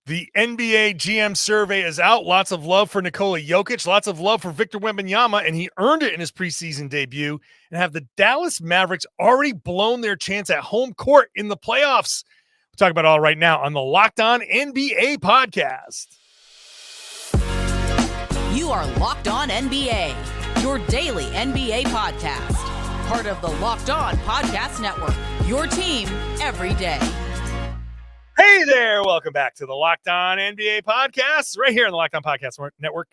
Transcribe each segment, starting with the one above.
The NBA GM survey is out. Lots of love for Nikola Jokic, lots of love for Victor Wembanyama, and he earned it in his preseason debut. And have the Dallas Mavericks already blown their chance at home court in the playoffs? We'll talk about it all right now on the Locked On NBA podcast. You are Locked On NBA, your daily NBA podcast. Part of the Locked On Podcast Network, your team every day. Hey there, welcome back to the Locked On NBA podcast, right here on the Locked On Podcast Network,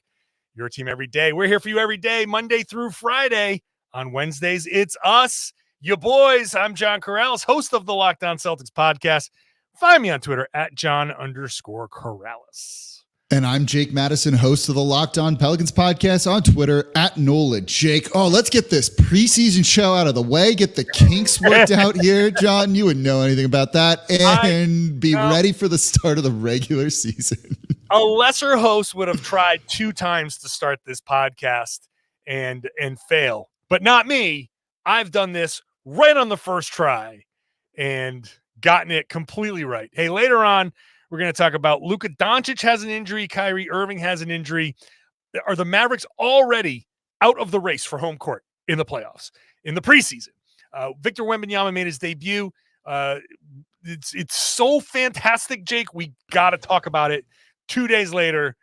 your team every day. We're here for you every day, Monday through Friday. On Wednesdays, it's us, you boys. I'm John Karalis, host of the Locked On Celtics podcast. Find me on Twitter at John_Karalis. And I'm Jake Madison, host of the Locked On Pelicans podcast on Twitter at NOLA. Jake, let's get this preseason show out of the way. Get the kinks worked out here, John. You wouldn't know anything about that. And be ready for the start of the regular season. A lesser host would have tried 2 times to start this podcast and fail. But not me. I've done this right on the first try and gotten it completely right. Hey, later on, we're going to talk about Luka Doncic has an injury. Kyrie Irving has an injury. Are the Mavericks already out of the race for home court in the playoffs, in the preseason? Victor Wembanyama made his debut. It's so fantastic, Jake. We got to talk about it 2 days later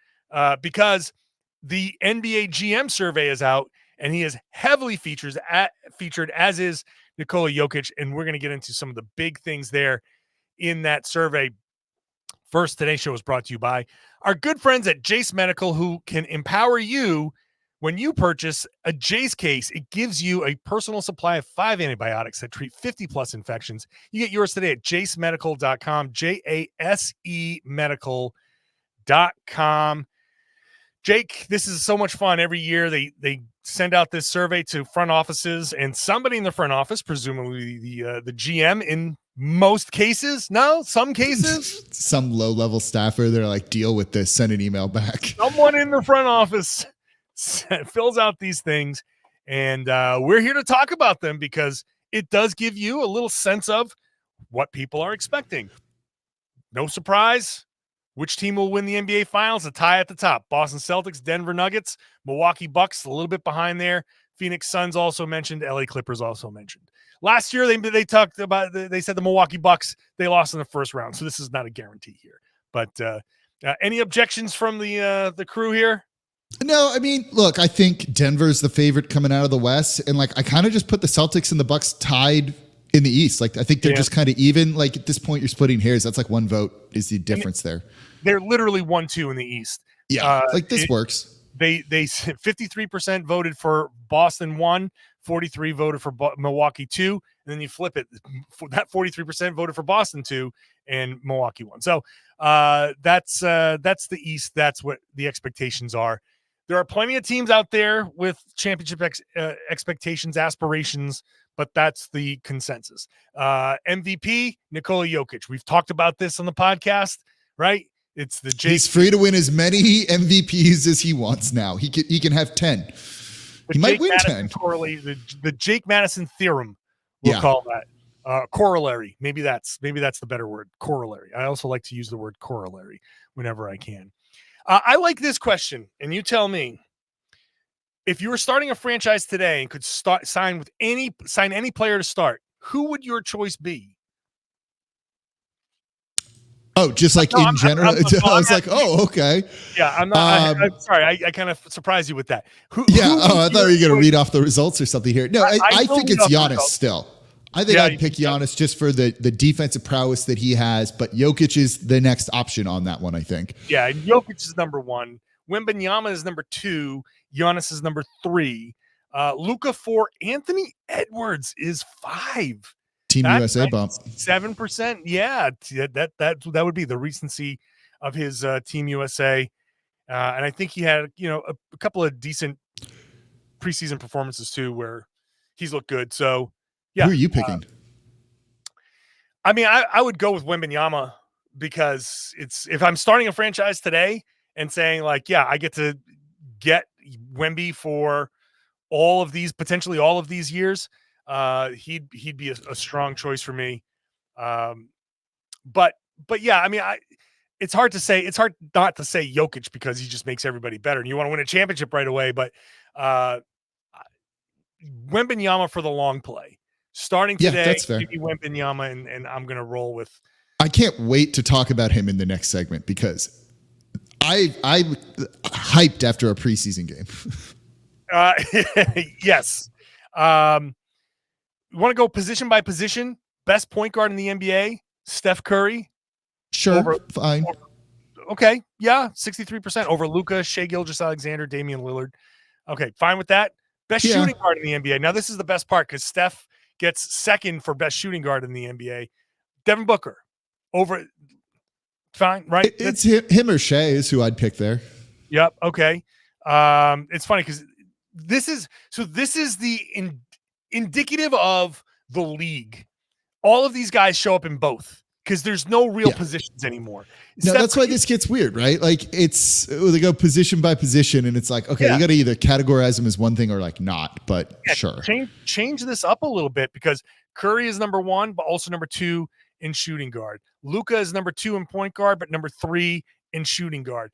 because the NBA GM survey is out, and he is heavily featured, as is Nikola Jokic, and we're going to get into some of the big things there in that survey. First, today's show is brought to you by our good friends at Jace Medical, who can empower you when you purchase a Jace case. It gives you a personal supply of 5 antibiotics that treat 50-plus infections. You get yours today at jacemedical.com, JASE medical.com. Jake, this is so much fun. Every year they send out this survey to front offices, and somebody in the front office, presumably the GM in most cases, some cases, some low-level staffer, they're like, deal with this, send an email back. Someone in the front office fills out these things, and we're here to talk about them because it does give you a little sense of what people are expecting. No surprise. Which team will win the NBA Finals? A tie at the top. Boston Celtics, Denver Nuggets, Milwaukee Bucks, a little bit behind there. Phoenix Suns also mentioned. LA Clippers also mentioned. Last year, they talked about, they said the Milwaukee Bucks, they lost in the first round. So this is not a guarantee here. But any objections from the crew here? No, I mean, look, I think Denver's the favorite coming out of the West. And I kind of just put the Celtics and the Bucks tied in the East. I think they're just kind of even. At this point, you're splitting hairs. That's 1 vote is the difference there. They're literally 1-2 in the East. Yeah, this works. They 53% voted for Boston 1, 43 voted for Milwaukee 2, and then you flip it. That 43% voted for Boston 2 and Milwaukee 1. So that's the East. That's what the expectations are. There are plenty of teams out there with championship expectations, aspirations, but that's the consensus. MVP, Nikola Jokic. We've talked about this on the podcast, right? It's the He's free to win as many MVPs as he wants now. He can have 10. He might win 10. The Jake Madison theorem, we'll call that. Corollary. Maybe that's the better word. Corollary. I also like to use the word corollary whenever I can. I like this question, and you tell me. If you were starting a franchise today and could sign any player to start, who would your choice be? Oh, just in general. I was like, okay. Yeah, I'm not. I'm sorry. I kind of surprised you with that. I thought you were going to read off the results or something here. No, I think it's Giannis still. I think I'd pick Giannis just for the defensive prowess that he has, but Jokic is the next option on that one, I think. Yeah, Jokic is number 1. Wembanyama is number 2. Giannis is number 3. Luka 4. Anthony Edwards is 5. Team USA bump. 7%. Yeah, that would be the recency of his Team USA. And I think he had, a couple of decent preseason performances too, where he's looked good. So, yeah. Who are you picking? I would go with Wembanyama because if I'm starting a franchise today and saying I get to get Wemby for potentially all of these years, he'd be a strong choice for me. But yeah, it's hard to say. It's hard not to say Jokic because he just makes everybody better, and you want to win a championship right away. But Wembanyama for the long play. Starting today, that's fair. maybe Wembanyama, and I'm going to roll with. I can't wait to talk about him in the next segment because I hyped after a preseason game. Yes. You want to go position by position? Best point guard in the NBA, Steph Curry. Sure, fine. Okay, yeah, 63% over Luka, Shai Gilgeous-Alexander, Damian Lillard. Okay, fine with that. Best shooting guard in the NBA. Now, this is the best part because Steph gets second for best shooting guard in the NBA. Devin Booker over. Fine, right? It's him or Shai is who I'd pick there. Yep. Okay. It's funny because this is the indicative of the league. All of these guys show up in both because there's no real positions anymore. No, that's why this gets weird, right? Like they go position by position, and it's like, okay, you got to either categorize them as one thing or like not. But sure, change this up a little bit because Curry is number 1, but also number 2 in shooting guard. Luka is number 2 in point guard, but number 3 in shooting guard.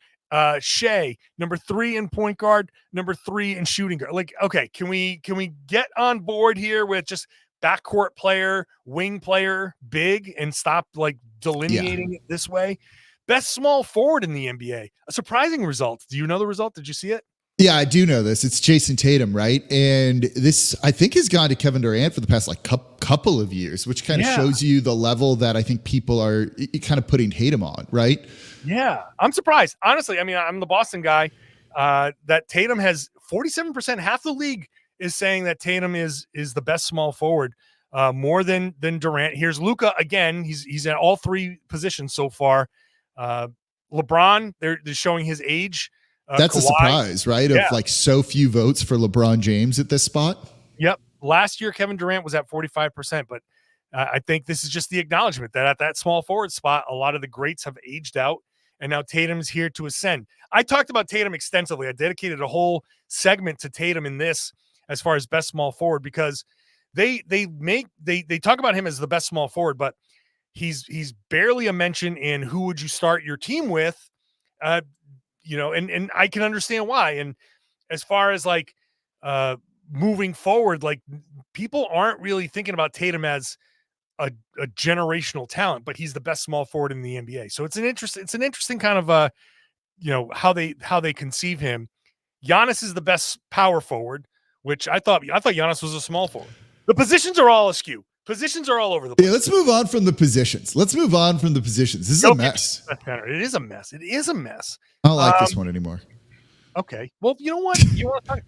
Shai, number 3 in point guard, number 3 in shooting guard. Like, okay, can we get on board here with just backcourt player, wing player, big, and stop like delineating it this way? Best small forward in the NBA. A surprising result. Do you know the result? Did you see it? Yeah, I do know this. It's Jason Tatum, right? And this, I think, has gone to Kevin Durant for the past like couple of years, which kind of shows you the level that I think people are kind of putting Tatum on, right? Yeah, I'm surprised. Honestly, I mean, I'm the Boston guy. That Tatum has 47%. Half the league is saying that Tatum is the best small forward, more than Durant. Here's Luka again. He's at all 3 positions so far. LeBron, they're showing his age. That's Kawhi, a surprise, right? Of like so few votes for LeBron James at this spot. Yep. Last year, Kevin Durant was at 45%, but I think this is just the acknowledgement that at that small forward spot, a lot of the greats have aged out, and now Tatum's here to ascend. I talked about Tatum extensively. I dedicated a whole segment to Tatum in this as far as best small forward because they talk about him as the best small forward, but he's barely a mention in who would you start your team with. And I can understand why. And as far as like moving forward, like people aren't really thinking about Tatum as a generational talent, but he's the best small forward in the NBA. So it's an interesting kind of how they conceive him. Giannis is the best power forward, which I thought Giannis was a small forward. The positions are all askew. Positions are all over the place. Yeah, let's move on from the positions. This is a mess. It is a mess. It is a mess. I don't like this one anymore. Okay. Well, you know what? You want to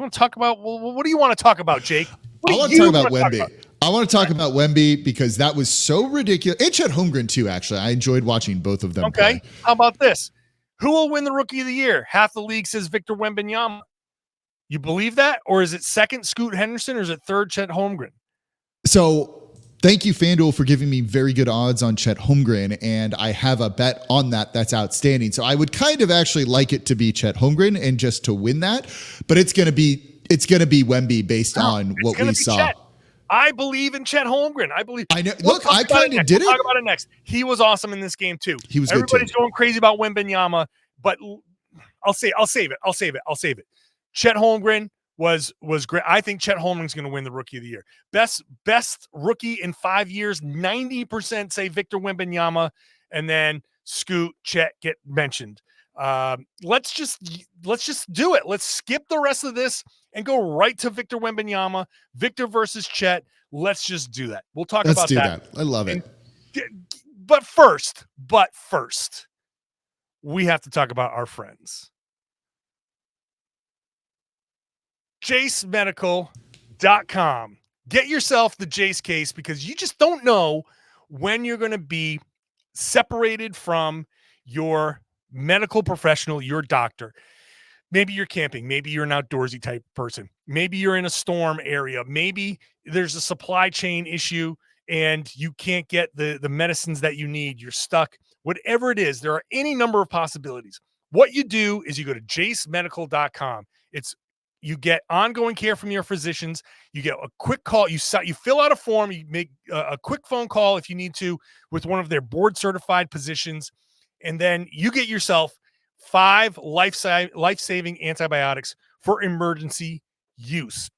talk about? Well, what do you want to talk about, Jake? I want to talk about Wemby. I want to talk about Wemby because that was so ridiculous. And Chet Holmgren too, actually. I enjoyed watching both of them. Okay. Play. How about this? Who will win the Rookie of the Year? Half the league says Victor Wembanyama. You believe that? Or is it second Scoot Henderson or is it third Chet Holmgren? So thank you, FanDuel, for giving me very good odds on Chet Holmgren, and I have a bet on that that's outstanding. So I would kind of actually like it to be Chet Holmgren and just to win that, but it's going to be Wemby based on what we saw. Chet. I believe in Chet Holmgren. I know. Look, I kind of did it. We'll talk about it next. He was awesome in this game too. He was Everybody's good too. going crazy about Wembanyama, but I'll save it. Chet Holmgren was great. I think Chet Holmgren's going to win the Rookie of the Year. Best rookie in 5 years. 90% say Victor Wembanyama, and then Scoot, Chet get mentioned. Let's just do it. Let's skip the rest of this and go right to Victor Wembanyama. Victor versus Chet. Let's just do that. We'll talk about that. I love it. But first, we have to talk about our friends. JaceMedical.com. Get yourself the Jace case because you just don't know when you're going to be separated from your medical professional, your doctor. Maybe you're camping. Maybe you're an outdoorsy type person. Maybe you're in a storm area. Maybe there's a supply chain issue and you can't get the medicines that you need. You're stuck. Whatever it is, there are any number of possibilities. What you do is you go to JaceMedical.com. You get ongoing care from your physicians. You get a quick call. You fill out a form. You make a quick phone call if you need to with one of their board certified physicians, and then you get yourself 5 life-saving antibiotics for emergency use.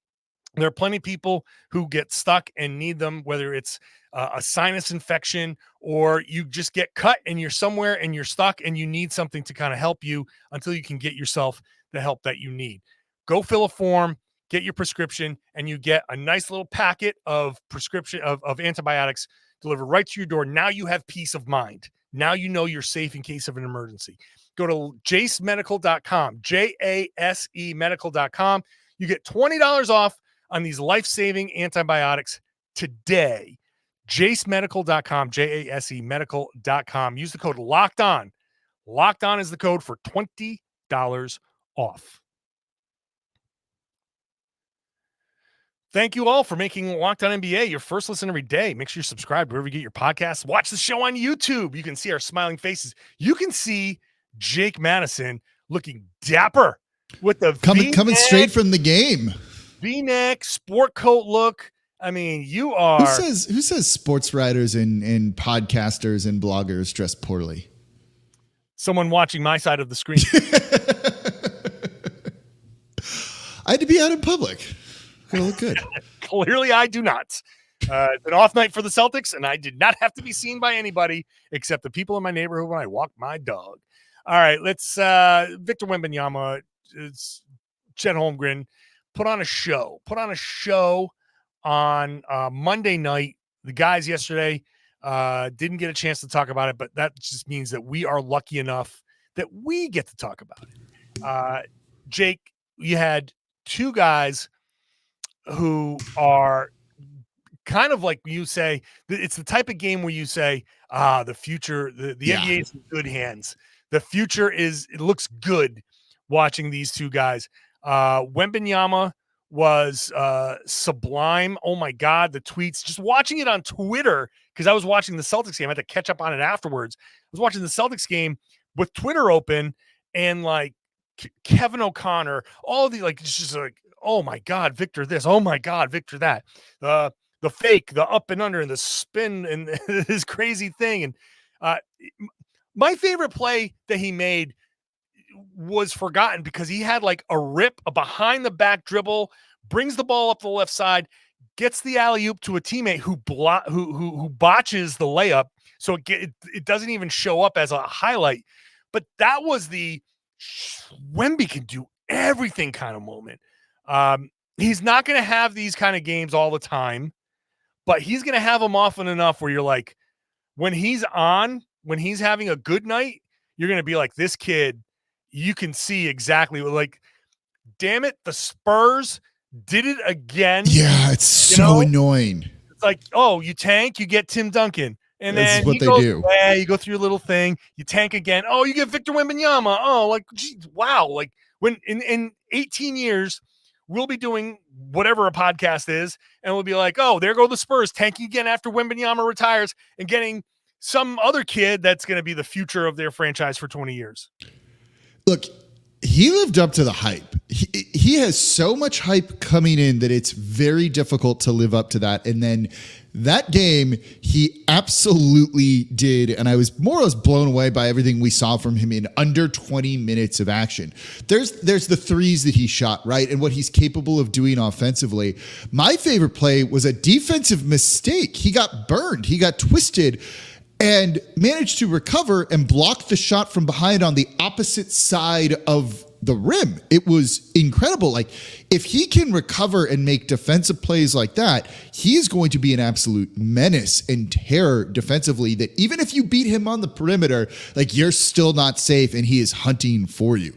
There are plenty of people who get stuck and need them, whether it's a sinus infection or you just get cut and you're somewhere and you're stuck and you need something to kind of help you until you can get yourself the help that you need. Go fill a form, get your prescription, and you get a nice little packet of prescription of antibiotics delivered right to your door. Now you have peace of mind. Now you know you're safe in case of an emergency. Go to jasemedical.com, JASE medical.com. You get $20 off on these life-saving antibiotics today. jasemedical.com, JASE medical.com. Use the code LOCKEDON. Locked On is the code for $20 off. Thank you all for making Locked On NBA your first listen every day. Make sure you're subscribed wherever you get your podcasts. Watch the show on YouTube. You can see our smiling faces. You can see Jake Madison looking dapper with the coming straight from the game. V-neck, sport coat look. I mean, you are. Who says sports writers and podcasters and bloggers dress poorly? Someone watching my side of the screen. I had to be out in public. Gotta look good. Clearly, I do not. It's an off night for the Celtics, and I did not have to be seen by anybody except the people in my neighborhood when I walk my dog. All right, let's. Victor Wembanyama, Chet Holmgren, put on a show. On Monday night. The guys yesterday didn't get a chance to talk about it, but that just means that we are lucky enough that we get to talk about it. Jake, you had 2 guys who are kind of like you say, it's the type of game where you say, the future, the NBA is in good hands. The future it looks good watching these 2 guys. Wembanyama was sublime. Oh my God, the tweets, just watching it on Twitter, because I was watching the Celtics game. I had to catch up on it afterwards. I was watching the Celtics game with Twitter open, and like Kevin O'Connor, all the just like, oh my God, Victor this, oh my God, Victor that, the fake, the up and under, and the spin, and this crazy thing. And my favorite play that he made was forgotten because he had like a behind the back dribble, brings the ball up the left side, gets the alley-oop to a teammate who botches the layup, so it doesn't even show up as a highlight. But that was the Wemby can do everything kind of moment. He's not going to have these kind of games all the time, but he's going to have them often enough where you're like, when he's having a good night, you're going to be like, this kid, you can see exactly like, damn it, the Spurs did it again. Yeah, it's so annoying. It's like, oh, you tank, you get Tim Duncan. And then what they do. Yeah, you go through your little thing, you tank again. Oh, you get Victor Wembanyama. Oh, like, geez, wow. Like when in 18 years, we'll be doing whatever a podcast is, and we'll be like, oh, there go the Spurs tanking again after Wembanyama retires and getting some other kid that's going to be the future of their franchise for 20 years. Look, he lived up to the hype. He has so much hype coming in that it's very difficult to live up to that. And then that game, he absolutely did. And I was more or less blown away by everything we saw from him in under 20 minutes of action. There's the threes that he shot, right? And what he's capable of doing offensively. My favorite play was a defensive mistake. He got burned. He got twisted and managed to recover and block the shot from behind on the opposite side of the rim. It was incredible. Like, if he can recover and make defensive plays like that, he is going to be an absolute menace and terror defensively, that even if you beat him on the perimeter, like, you're still not safe and he is hunting for you.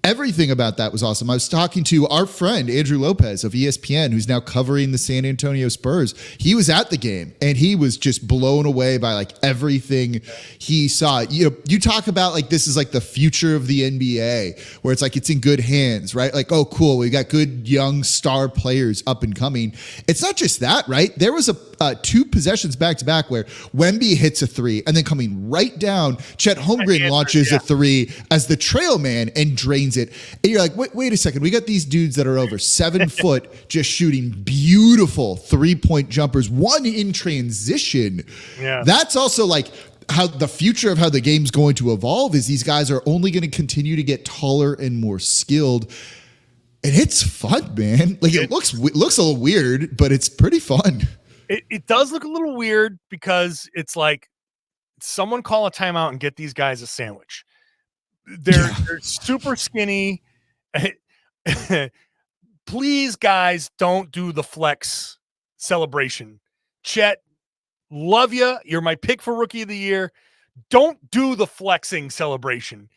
Everything about that was awesome. I was talking to our friend, Andrew Lopez of ESPN, who's now covering the San Antonio Spurs. He was at the game and he was just blown away by like everything he saw. You know, you talk about like, this is like the future of the NBA, where it's like, it's in good hands, right? Like, oh, cool. We got good young star players up and coming. It's not just that, right? There was a 2 possessions back to back where Wemby hits a 3, and then coming right down, Chet Holmgren launches a 3 as the trail man and drains it. And you're like, wait a second. We got these dudes that are over 7 foot just shooting beautiful 3-point jumpers, one in transition. Yeah. That's also like, how the future of how the game's going to evolve is these guys are only going to continue to get taller and more skilled. And it's fun, man. Like it looks a little weird, but it's pretty fun. It does look a little weird because it's like someone call a timeout and get these guys a sandwich. They're super skinny. Please, guys, don't do the flex celebration. Chet, love you. You're my pick for rookie of the year. Don't do the flexing celebration.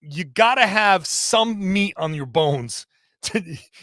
You got to have some meat on your bones.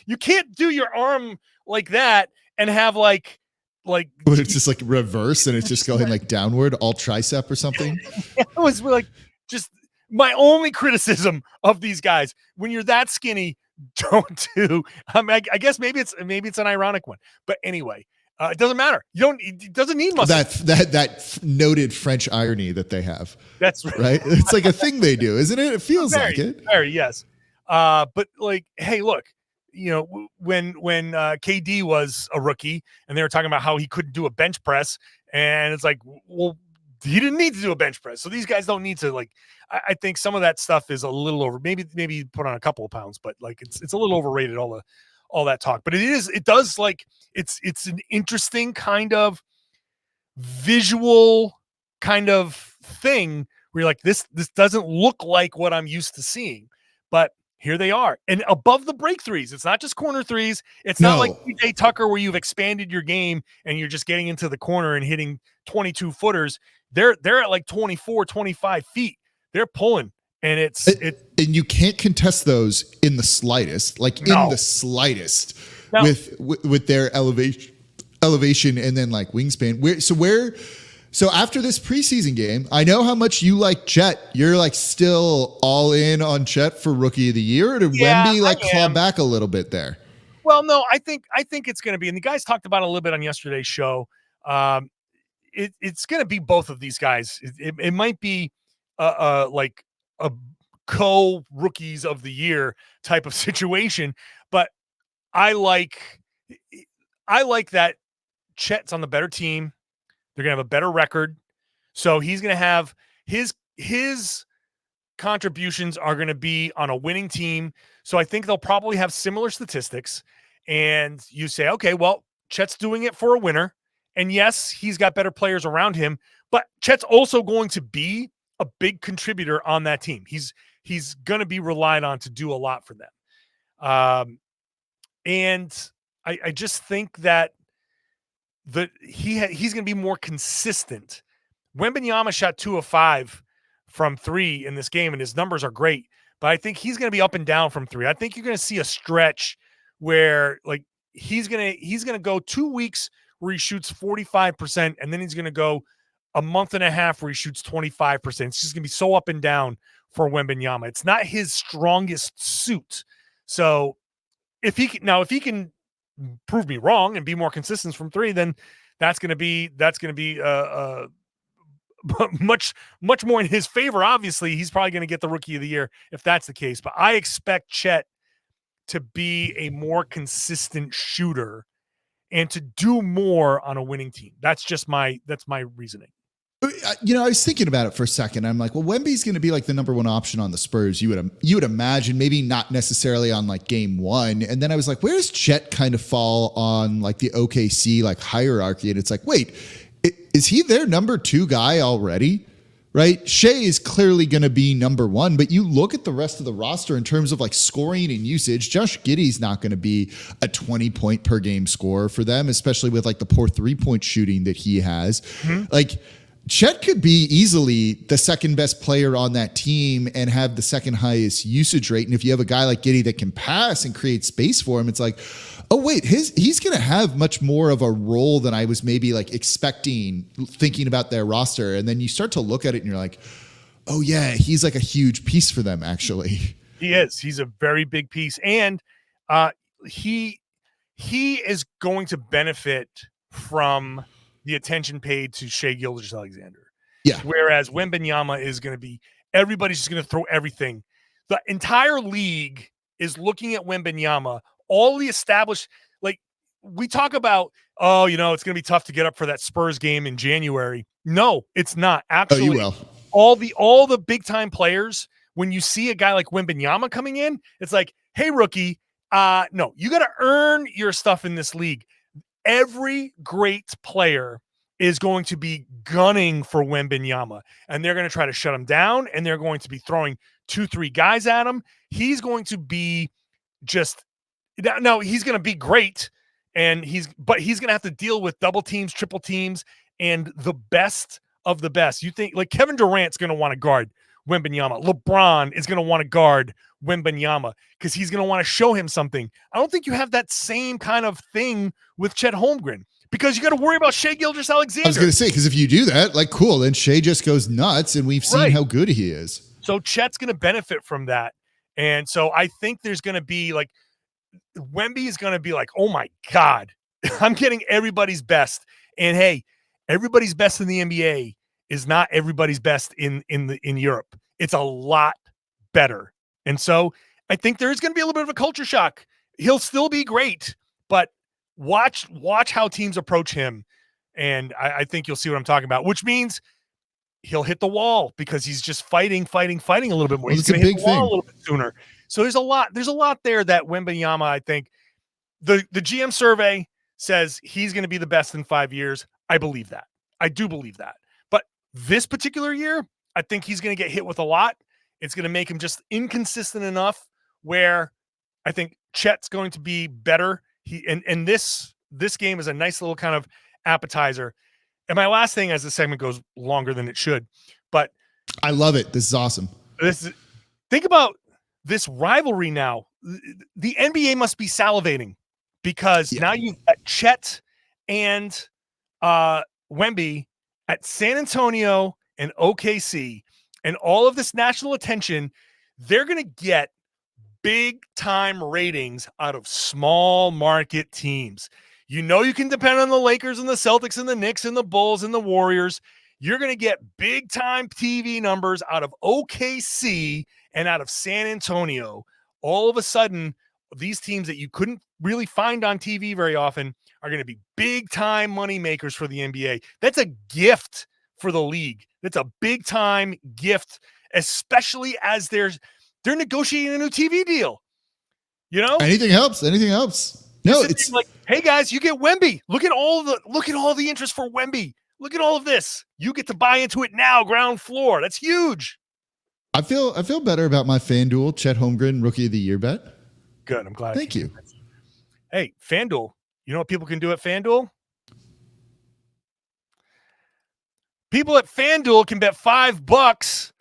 You can't do your arm like that and have like it's just like reverse and it's just going like downward, all tricep or something. It was like just my only criticism of these guys. When you're that skinny, don't do. I guess maybe it's an ironic one, but anyway, it doesn't matter. It doesn't need muscle. That noted French irony that they have. That's right. It's like a thing they do, isn't it? It feels like it. Very, yes. But like, hey, look, when KD was a rookie and they were talking about how he couldn't do a bench press, and it's like, well, he didn't need to do a bench press. So these guys don't need to like. I think some of that stuff is a little over. Maybe put on a couple of pounds, but like it's a little overrated. All that talk, but it does like it's an interesting kind of visual kind of thing where you're like, this doesn't look like what I'm used to seeing, but here they are. And above the break threes, it's not just corner threes. It's not like PJ Tucker where you've expanded your game and you're just getting into the corner and hitting 22 footers. They're at like 24, 25 feet. They're pulling. And and you can't contest those in the slightest, with their elevation and then like wingspan. So after this preseason game, I know how much you like Chet. You're like still all in on Chet for rookie of the year, or did Wemby like claw back a little bit there? Well, no, I think it's going to be, and the guys talked about it a little bit on yesterday's show. It's going to be both of these guys. It might be like a co-rookies of the year type of situation, but I like that Chet's on the better team. They're gonna have a better record, so he's gonna have his contributions are gonna be on a winning team. So I think they'll probably have similar statistics. And you say, okay, well, Chet's doing it for a winner, and yes, he's got better players around him, but Chet's also going to be a big contributor on that team. He's going to be relied on to do a lot for them. And I just think that he's going to be more consistent. Wembanyama shot 2 of 5 from 3 in this game, and his numbers are great, but I think he's going to be up and down from 3. I think you're going to see a stretch where like he's going to go 2 weeks where he shoots 45%, and then he's going to go a month and a half where he shoots 25%. It's just going to be so up and down for Wembanyama. It's not his strongest suit. So if he can prove me wrong and be more consistent from 3, then that's going to be much more in his favor. Obviously, he's probably going to get the rookie of the year if that's the case. But I expect Chet to be a more consistent shooter and to do more on a winning team. That's my reasoning. I was thinking about it for a second. I'm like, well, Wemby's going to be like the number one option on the Spurs. You would imagine, maybe not necessarily on like game 1. And then I was like, where does Chet kind of fall on like the OKC like hierarchy? And it's like, wait, is he their number 2 guy already? Right? Shea is clearly going to be number 1, but you look at the rest of the roster in terms of like scoring and usage. Josh Giddey's not going to be a 20-point per game scorer for them, especially with like the poor 3-point shooting that he has. Mm-hmm. Like, Chet could be easily the second best player on that team and have the second highest usage rate. And if you have a guy like Giddey that can pass and create space for him, it's like, oh wait, he's going to have much more of a role than I was maybe like expecting, thinking about their roster. And then you start to look at it and you're like, oh yeah, he's like a huge piece for them. Actually, he is. He's a very big piece, and he is going to benefit from the attention paid to Shai Gilgeous-Alexander. Yeah. Whereas Wembanyama is going to be, everybody's just going to throw everything. The entire league is looking at Wembanyama, all the established, like we talk about, oh, it's going to be tough to get up for that Spurs game in January. No, it's not. Actually, you will. all the big time players, when you see a guy like Wembanyama coming in, it's like, hey, rookie, no, you got to earn your stuff in this league. Every great player is going to be gunning for Wembanyama, and they're going to try to shut him down, and they're going to be throwing 2-3 guys at him. He's going to be he's going to be great, and he's going to have to deal with double teams, triple teams, and the best of the best. You think like Kevin Durant's going to want to guard Wembanyama. LeBron is going to want to guard Wembanyama because he's going to want to show him something. I don't think you have that same kind of thing with Chet Holmgren because you got to worry about Shai Gilgeous-Alexander. I was going to say, because if you do that, like, cool, then Shai just goes nuts, and we've seen how good he is. So Chet's going to benefit from that. And so I think there's going to be like, Wemby is going to be like, oh my God, I'm getting everybody's best. And hey, everybody's best in the NBA is not everybody's best in Europe. It's a lot better. And so I think there's going to be a little bit of a culture shock. He'll still be great, but watch how teams approach him. And I think you'll see what I'm talking about, which means he'll hit the wall because he's just fighting a little bit more. Well, he's going to hit the wall a little bit sooner. So there's a lot there that Wembanyama, I think the GM survey says he's going to be the best in 5 years. I believe that. I do believe that. But this particular year, I think he's going to get hit with a lot. It's going to make him just inconsistent enough where I think Chet's going to be better. And this game is a nice little kind of appetizer. And my last thing, as the segment goes longer than it should, but I love it. This is awesome. Think about this rivalry now. The NBA must be salivating because now you've got Chet and Wemby at San Antonio and OKC, and all of this national attention. They're going to get big time ratings out of small market teams. You can depend on the Lakers and the Celtics and the Knicks and the Bulls and the Warriors. You're going to get big time TV numbers out of OKC and out of San Antonio. All of a sudden, these teams that you couldn't really find on TV very often are going to be big time money makers for the NBA. That's a gift for the league. That's a big time gift, especially as they're negotiating a new TV deal. Anything helps. No, it's like, hey guys, you get Wemby. Look at all the interest for Wemby. Look at all of this. You get to buy into it now, ground floor. That's huge. I feel better about my FanDuel Chet Holmgren Rookie of the Year bet. Good. I'm glad. Thank you. Hey, FanDuel. You know what people can do at FanDuel? People at FanDuel can bet $5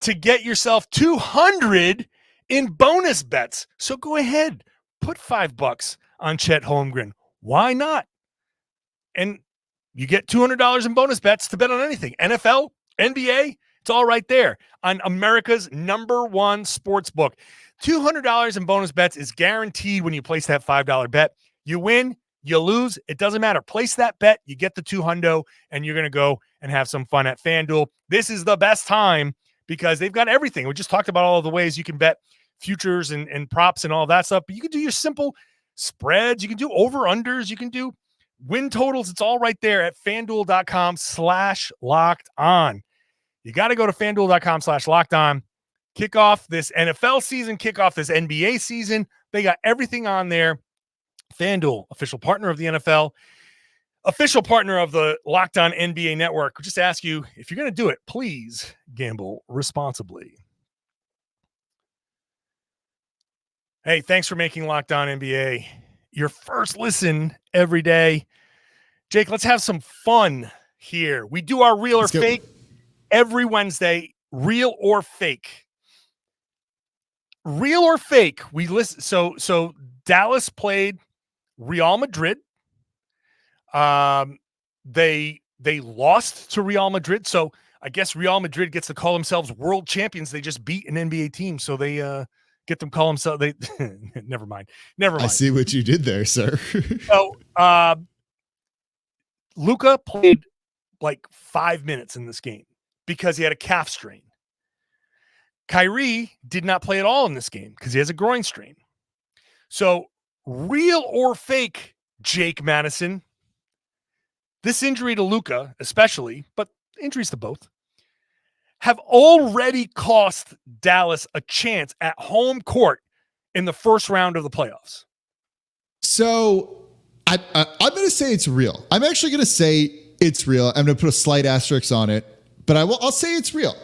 to get yourself $200 in bonus bets. So go ahead, put $5 on Chet Holmgren. Why not? And you get $200 in bonus bets to bet on anything. NFL, NBA, it's all right there on America's #1 sports book. $200 in bonus bets is guaranteed when you place that $5 bet. You win, you lose, it doesn't matter. Place that bet, you get the $200, and you're going to go and have some fun at FanDuel. This is the best time because they've got everything. We just talked about all of the ways you can bet futures and props and all that stuff, but you can do your simple spreads. You can do over-unders. You can do win totals. It's all right there at FanDuel.com/locked-on. You got to go to FanDuel.com/locked-on. Kick off this NFL season, kick off this NBA season. They got everything on there. FanDuel, official partner of the NFL, official partner of the Locked On NBA Network. We just ask you, if you're going to do it, please gamble responsibly. Hey, thanks for making Locked On NBA your first listen every day. Jake, let's have some fun here. We do our real or fake every Wednesday. Real or fake. Real or fake. We listen. So Dallas played Real Madrid. They lost to Real Madrid. So I guess Real Madrid gets to call themselves world champions. They just beat an NBA team. So they get them call themselves. They never mind. I see what you did there, sir. So Luka played like 5 minutes in this game because he had a calf strain. Kyrie did not play at all in this game because he has a groin strain. So real or fake, Jake Madison, this injury to Luka, especially, but injuries to both, have already cost Dallas a chance at home court in the first round of the playoffs. So I'm going to say it's real. I'm actually going to say it's real. I'm going to put a slight asterisk on it, but I'll say it's real.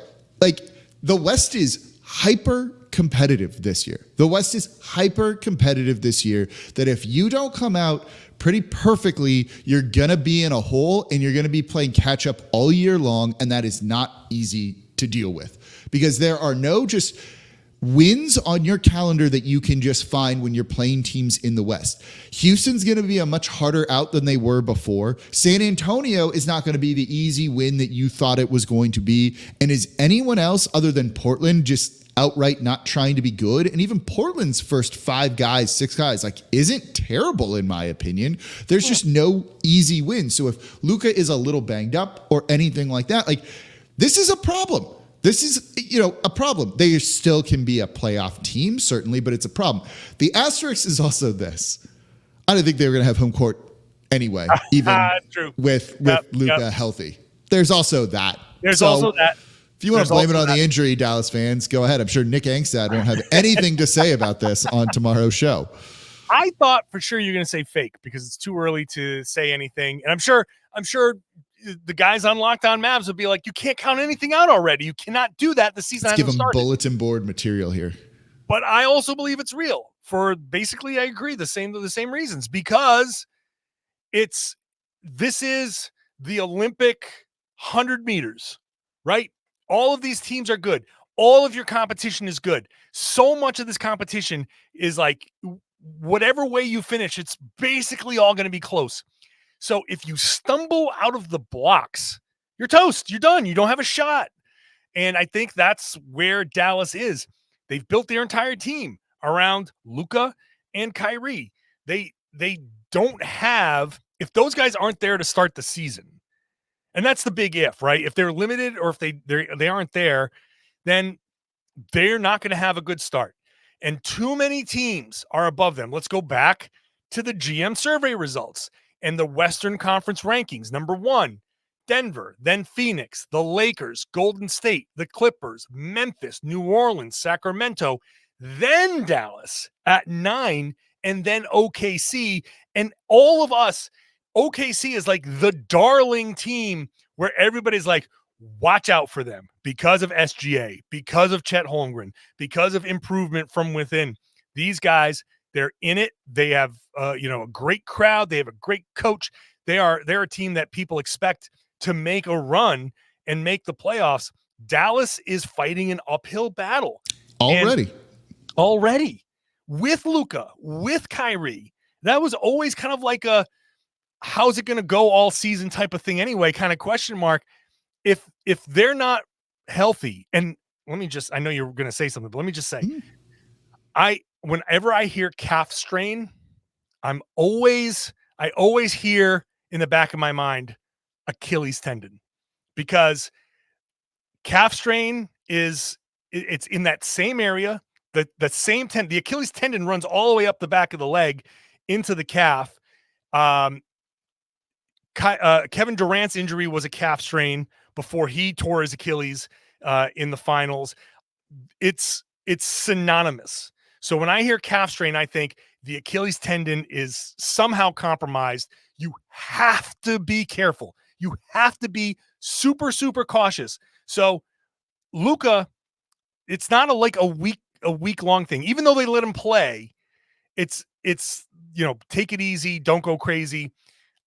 Like, the West is hyper competitive this year. The West is hyper competitive this year, that if you don't come out pretty perfectly, you're going to be in a hole and you're going to be playing catch up all year long. And that is not easy to deal with, because there are no just wins on your calendar that you can just find when you're playing teams in the West. Houston's going to be a much harder out than they were before. San Antonio is not going to be the easy win that you thought it was going to be. And is anyone else other than Portland just outright not trying to be good? And even Portland's first 6 guys, like, isn't terrible in my opinion. There's just no easy win. So if Luka is a little banged up or anything like that, like, this is a problem. This is, a problem. They still can be a playoff team, certainly, but it's a problem. The asterisk is also this. I don't think they were going to have home court anyway, even with Luka healthy. There's also that. If you want to blame it on the injury, Dallas fans, go ahead. I'm sure Nick Angstad won't have anything to say about this on tomorrow's show. I thought for sure you're going to say fake because it's too early to say anything. And I'm sure the guys on Locked On Mavs would be like, you can't count anything out already. You cannot do that. The season hasn't started. Give them bulletin board material here. But I also believe it's real for basically, I agree, the same reasons, because this is the Olympic 100 meters, right? All of these teams are good. All of your competition is good. So much of this competition is like, whatever way you finish, it's basically all going to be close. So if you stumble out of the blocks, you're toast. You're done. You don't have a shot. And I think that's where Dallas is. They've built their entire team around Luka and Kyrie. They don't have, if those guys aren't there to start the season, and that's the big if, right? If they're limited or if they aren't there, then they're not going to have a good start. And too many teams are above them. Let's go back to the GM survey results and the Western Conference rankings. Number 1, Denver, then Phoenix, the Lakers, Golden State, the Clippers, Memphis, New Orleans, Sacramento, then Dallas at 9, and then OKC. And all of us, OKC is like the darling team where everybody's like, watch out for them because of SGA, because of Chet Holmgren, because of improvement from within. These guys, they're in it. They have, a great crowd. They have a great coach. They're a team that people expect to make a run and make the playoffs. Dallas is fighting an uphill battle already with Luka, with Kyrie. That was always kind of like a, how's it going to go all season type of thing anyway, kind of question mark. If they're not healthy, and I know you're going to say something, but let me just say, whenever I hear calf strain, I always hear in the back of my mind Achilles tendon, because calf strain it's in that same area, the same tendon. The Achilles tendon runs all the way up the back of the leg into the calf. Kevin Durant's injury was a calf strain before he tore his Achilles in the finals. It's synonymous. So when I hear calf strain, I think the Achilles tendon is somehow compromised. You have to be careful. You have to be super, super cautious. So Luka, it's not a week long thing. Even though they let him play, it's take it easy, don't go crazy.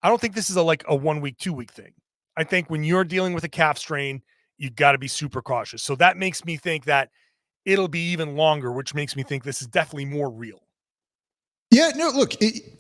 I don't think this is a 1 week, 2 week thing. I think when you're dealing with a calf strain, you got to be super cautious. So that makes me think that it'll be even longer, which makes me think this is definitely more real. Yeah, no, look,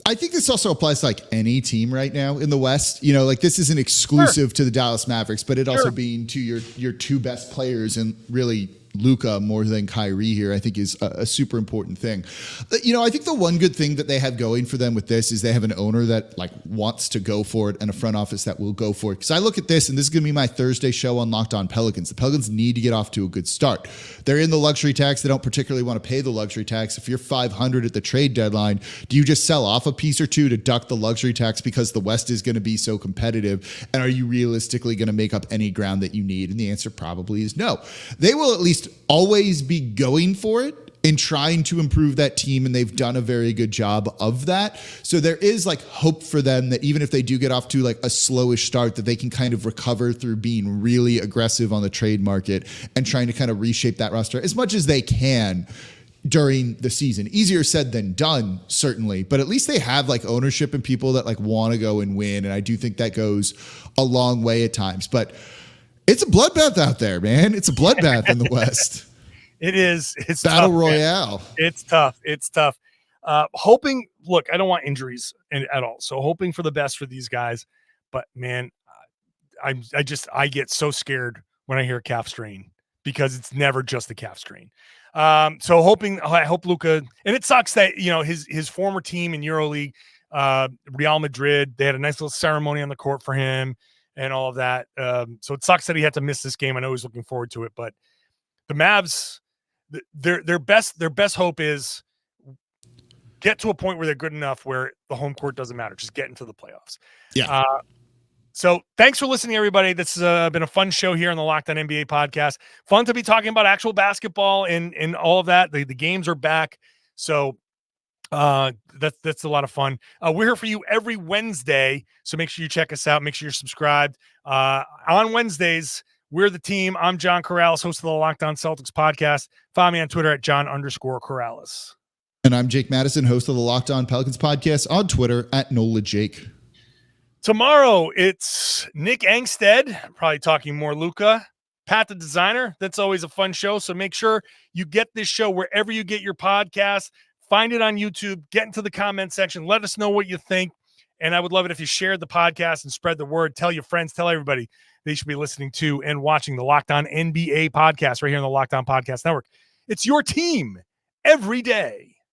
I think this also applies to any team right now in the West. This isn't exclusive to the Dallas Mavericks, but it also being to your two best players and really Luka more than Kyrie here, I think is a super important thing. I think the one good thing that they have going for them with this is they have an owner that like wants to go for it and a front office that will go for it. Because I look at this, and this is going to be my Thursday show on Locked On Pelicans. The Pelicans need to get off to a good start. They're in the luxury tax. They don't particularly want to pay the luxury tax. If you're 500 at the trade deadline, do you just sell off a piece or two to duck the luxury tax because the West is going to be so competitive? And are you realistically going to make up any ground that you need? And the answer probably is no. They will at least always be going for it in trying to improve that team, and they've done a very good job of that. So there is like hope for them that even if they do get off to like a slowish start, that they can kind of recover through being really aggressive on the trade market and trying to kind of reshape that roster as much as they can during the season. Easier said than done, certainly, but at least they have like ownership and people that like want to go and win. And I do think that goes a long way at times, but it's a bloodbath out there, man. It's a bloodbath in the West. It is. It's Battle tough, Royale. Man. It's tough. It's tough. Hoping, look, I don't want injuries at all. So hoping for the best for these guys, but man, I get so scared when I hear calf strain because it's never just a calf strain. So I hope Luka, and it sucks that, his former team in EuroLeague, Real Madrid, they had a nice little ceremony on the court for him and all of that. So it sucks that he had to miss this game. I know he's looking forward to it, but the Mavs, their best hope is get to a point where they're good enough where the home court doesn't matter. Just get into the playoffs. Yeah. So thanks for listening, everybody. This has been a fun show here on the Locked On NBA podcast. Fun to be talking about actual basketball and all of that. The games are back. So that's a lot of fun. We're here for you every Wednesday. So make sure you check us out. Make sure you're subscribed. On Wednesdays, we're the team. I'm John Karalis, host of the Locked On Celtics podcast. Follow me on Twitter at John_Karalis. And I'm Jake Madison, host of the Locked On Pelicans podcast on Twitter at NolaJake. Tomorrow, it's Nick Angstead, probably talking more Luka. Pat the Designer. That's always a fun show. So make sure you get this show wherever you get your podcasts. Find it on YouTube. Get into the comment section. Let us know what you think. And I would love it if you shared the podcast and spread the word. Tell your friends. Tell everybody they should be listening to and watching the Locked On NBA podcast right here on the Locked On Podcast Network. It's your team every day.